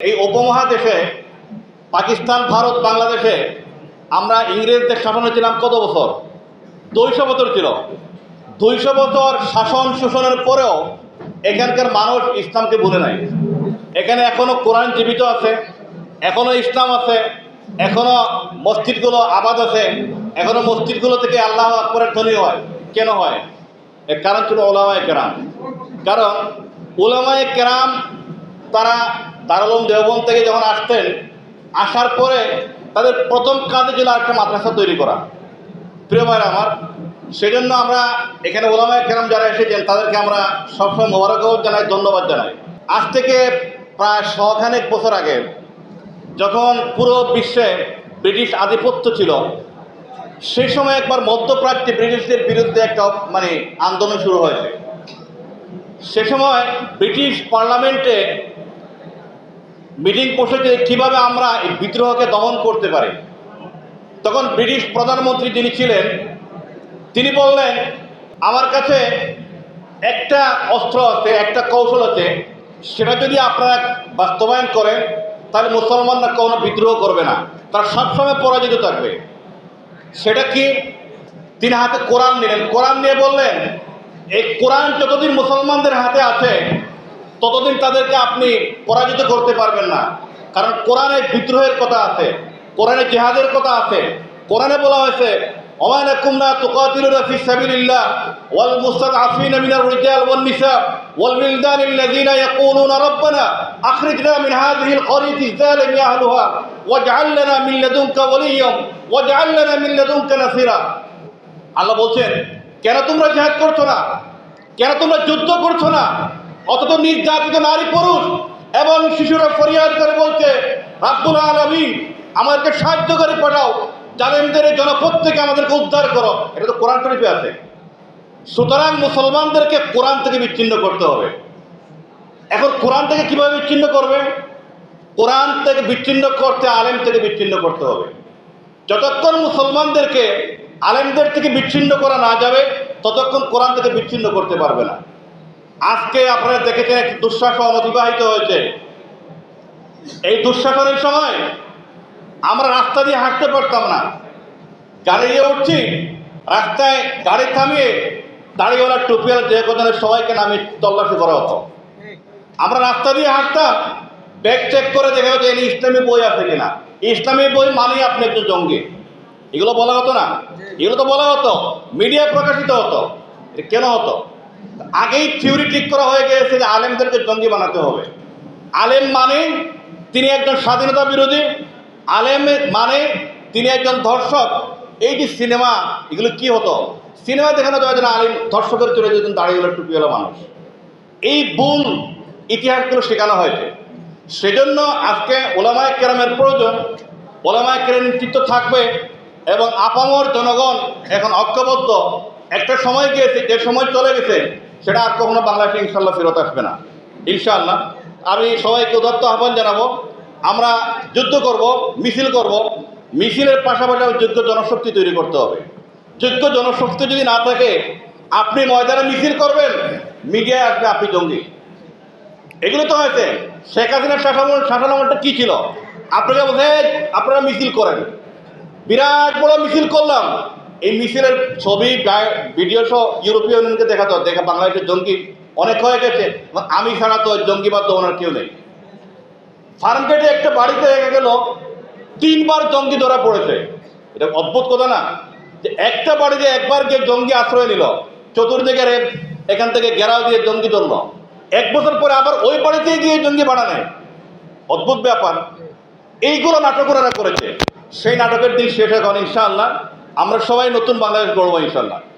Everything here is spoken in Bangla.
এই উপমহাদেশে পাকিস্তান, ভারত, বাংলাদেশে আমরা ইংরেজদের শাসনে ছিলাম কত বছর? 200 বছর ছিল। 200 বছর শাসন শোষণের পরেও এখানকার মানুষ ইসলামকে ভুলে নাই। এখানে এখনো কোরআন জীবিত আছে, এখনো ইসলাম আছে, এখনো মসজিদগুলো আবাদ আছে, এখনো মসজিদগুলো থেকে আল্লাহু আকবরের ধ্বনি হয়। কেন হয়? এর কারণ ছিল উলামায়ে কেরাম। কারণ উলামায়ে কেরাম তারা দারুল উলুম দেওবন্দ থেকে যখন আসতেন, আসার পরে তাদের প্রথম কাজে ছিল একটা মাদ্রাসা তৈরি করা। প্রিয় ভাইরা আমার, সেজন্য আমরা এখানে উলামায়ে কেরাম যারা এসেছেন তাদেরকে আমরা সবসময় মোবারকবাদ জানাই, ধন্যবাদ জানাই। আজ থেকে প্রায় 100 বছর আগে যখন পুরো বিশ্বে ব্রিটিশ আধিপত্য ছিল, সেই সময় একবার মধ্যপ্রাচ্যে ব্রিটিশদের বিরুদ্ধে একটা আন্দোলন শুরু হয়েছে। সে সময় ব্রিটিশ পার্লামেন্টে মিটিং বসেছে কীভাবে আমরা এই বিদ্রোহকে দমন করতে পারি। তখন ব্রিটিশ প্রধানমন্ত্রী যিনি ছিলেন তিনি বললেন, আমার কাছে একটা অস্ত্র আছে, একটা কৌশল আছে, সেটা যদি আপনারা বাস্তবায়ন করেন তাহলে মুসলমানরা কোনো বিদ্রোহ করবে না, তারা সবসময় পরাজিত থাকবে। সেটা কি? তিনি হাতে কোরআন নিলেন। কোরআন নিয়ে বললেন, এই কোরআন যতদিন মুসলমানদের হাতে আছে ততদিন তাদেরকে আপনি পরাজিত করতে পারবেন না। কারণ কোরআনে বিদ্রোহের কথা আছে, কোরআনে জিহাদের কথা আছে। কোরআনে বলা হয়েছে, ওয়া লাকুম লা তুকাতিলুনা ফি সাবিলিল্লাহ ওয়াল মুস্তাদআফিনা মিনার রিজাল ওয়ান নিসা ওয়াল বিলদান আল্লাযিনা ইয়াকুলুনা রাব্বানা আখরিজনা মিন হাযিহিল ক্বরিয়াতি যালিমি আহলুহা ওয়াজআল লানা মিন লাদুনকা ওয়ালিয়্যান ওয়াজআল লানা মিন লাদুনকা নাসিরা। আল্লাহ বলছেন, কেন তোমরা জিহাদ করছো না? কেন তোমরা যুদ্ধ করছো না? অথচ নির্যাতিত নারী, পুরুষ এবং শিশুরা ফরিয়াদ করে বলছে, রাব্বুল আলামিন আমাদেরকে সাহায্য করে পাঠাও, জালেমদের জনপদ থেকে আমাদেরকে উদ্ধার করো। এটা তো কোরআন শরীফে আছে। সুতরাং মুসলমানদেরকে কোরআন থেকে বিচ্ছিন্ন করতে হবে। এখন কোরআন থেকে কিভাবে বিচ্ছিন্ন করবে? কোরআন থেকে বিচ্ছিন্ন করতে আলেম থেকে বিচ্ছিন্ন করতে হবে। যতক্ষণ মুসলমানদেরকে আলেমদের থেকে বিচ্ছিন্ন করা না যাবে ততক্ষণ কোরআন থেকে বিচ্ছিন্ন করতে পারবে না। আজকে আপনারা দেখেছেন এক দুঃশাসন অতিবাহিত হয়েছে। এই দুঃশাসনের সময় আমরা রাস্তা দিয়ে হাঁটতে পারতাম না। গাড়ি দিয়ে উঠছি, রাস্তায় গাড়ি থামিয়ে দাড়িওয়ালা, টুপিওয়ালা, যে কজনের সবাইকে নামে তল্লাশি করা হতো। আমরা রাস্তা দিয়ে হাঁটতাম, ব্যাগ চেক করে দেখা হতো এর ইসলামী বই আছে কিনা। ইসলামী বই মানে আপনি একজন জঙ্গি, এগুলো বলা হতো না? এগুলো তো বলা হতো, মিডিয়ায় প্রকাশিত হতো। কেন হতো? আগেই থিওরি ঠিক করা হয়ে গিয়েছে যে আলেমদেরকে জঙ্গি বানাতে হবে। আলেম মানে তিনি একজন স্বাধীনতা বিরোধী, আলেম মানে তিনি একজন ধর্ষক। এই যে সিনেমা, এগুলো কি হতো? সিনেমা দেখানো যায় যেন আলেম ধর্ষকের চলে যেতেন দাড়িওয়ালা, টুপিওয়ালা মানুষ। এই ভুল ইতিহাসগুলো শেখানো হয়েছে। সেজন্য আজকে উলামায়ে কেরামের প্রয়োজন। উলামায়ে কেরাম নেতৃত্ব থাকবে এবং আপামর জনগণ এখন ঐক্যবদ্ধ। একটা সময় গিয়েছে, যে সময় চলে গেছে সেটা আর কখনো বাংলাদেশে ইনশাল্লাহ ফেরত আসবে না। ইনশাআল্লাহ আমি সবাইকে উদাত্ত আহ্বান জানাবো, আমরা যুদ্ধ করব, মিছিল করব। মিছিলের পাশাপাশি যোগ্য জনশক্তি তৈরি করতে হবে। যোগ্য জনশক্তি যদি না থাকে, আপনি ময়দানে মিছিল করবেন, মিডিয়ায় আসবে আপনি জঙ্গি। এগুলো তো হয়েছে। শেখ হাসিনার শাসনামলটা কী ছিল? আপনাকে বলছে আপনারা মিছিল করেন, বিরাট বড় মিছিল করলাম। এই মিছিলের ছবি, ভিডিও সহ ইউরোপীয় ইউনিয়নকে দেখাতো, দেখা বাংলাদেশের জঙ্গি অনেক হয়ে গেছে, আমি ছাড়া তো জঙ্গিবাদ তো ওনার কেউ নেই। ফার্মগেটে একটা বাড়িতে দেখা গেল 3 বার জঙ্গি ধরা পড়েছে। এটা অদ্ভুত কথা না? যে একটা বাড়িতে একবার গিয়ে জঙ্গি আশ্রয় নিল, চতুর্দিকে এখান থেকে ঘেরাও দিয়ে জঙ্গি ধরল, 1 বছর পরে আবার ওই বাড়িতে গিয়ে জঙ্গি বানানো। অদ্ভুত ব্যাপার। এইগুলো নাটক ওনারা করেছে। সেই নাটকের দিন শেষ এখন। ইনশাআল্লাহ আমরা সবাই নতুন বাংলাদেশ গড়ব ইনশাআল্লাহ।